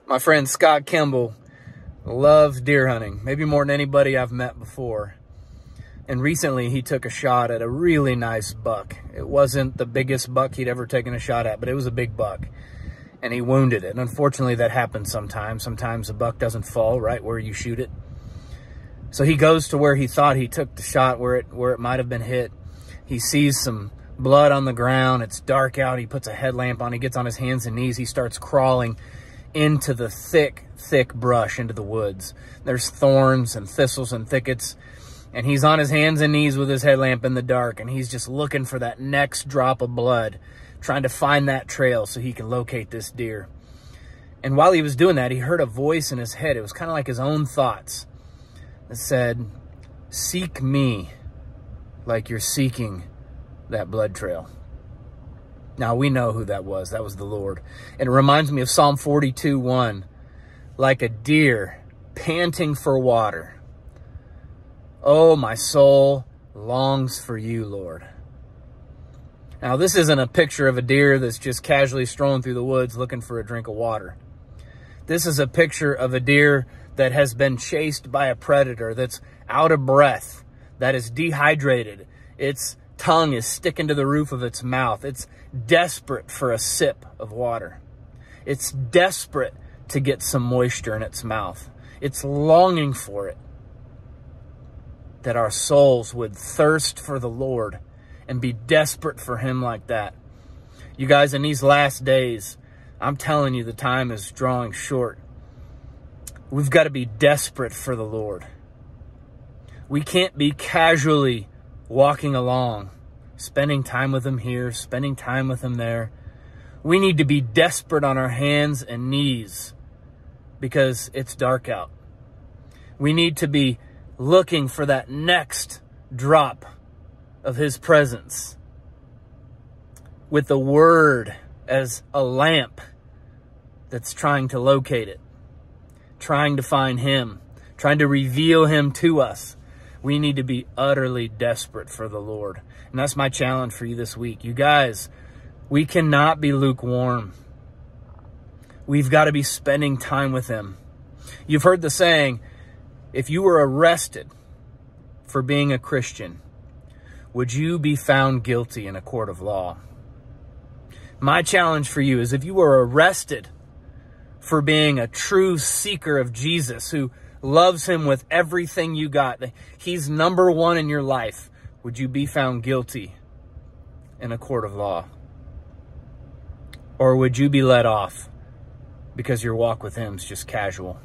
My friend Scott Kimball loves deer hunting, maybe more than anybody I've met before. And recently he took a shot at a really nice buck. It wasn't the biggest buck he'd ever taken a shot at, but it was a big buck. And he wounded it. And unfortunately that happens sometimes. Sometimes a buck doesn't fall right where you shoot it. So he goes to where he thought he took the shot, where it might have been hit. He sees some blood on the ground. It's dark out. He puts a headlamp on. He gets on his hands and knees. He starts crawling into the thick brush, into the woods. There's thorns and thistles and thickets. And he's on his hands and knees with his headlamp in the dark. And he's just looking for that next drop of blood, trying to find that trail so he can locate this deer. And while he was doing that, he heard a voice in his head. It was kind of like his own thoughts that said, "Seek me like you're seeking that blood trail." Now, we know who that was. That was the Lord. And it reminds me of Psalm 42:1. Like a deer panting for water, oh, my soul longs for you, Lord. Now, this isn't a picture of a deer that's just casually strolling through the woods looking for a drink of water. This is a picture of a deer that has been chased by a predator, that's out of breath, that is dehydrated. Its tongue is sticking to the roof of its mouth. It's desperate for a sip of water. It's desperate to get some moisture in its mouth. It's longing for it. That our souls would thirst for the Lord and be desperate for him like that. You guys, in these last days, I'm telling you, the time is drawing short. We've got to be desperate for the Lord. We can't be casually walking along, spending time with him here, spending time with him there. We need to be desperate on our hands and knees because it's dark out. We need to be looking for that next drop of his presence, with the word as a lamp that's trying to locate it, trying to find him, trying to reveal him to us. We need to be utterly desperate for the Lord. And that's my challenge for you this week. You guys, we cannot be lukewarm. We've got to be spending time with him. You've heard the saying, if you were arrested for being a Christian, would you be found guilty in a court of law? My challenge for you is, if you were arrested for being a true seeker of Jesus, who loves him with everything you got, he's number one in your life, would you be found guilty in a court of law? Or would you be let off because your walk with him is just casual?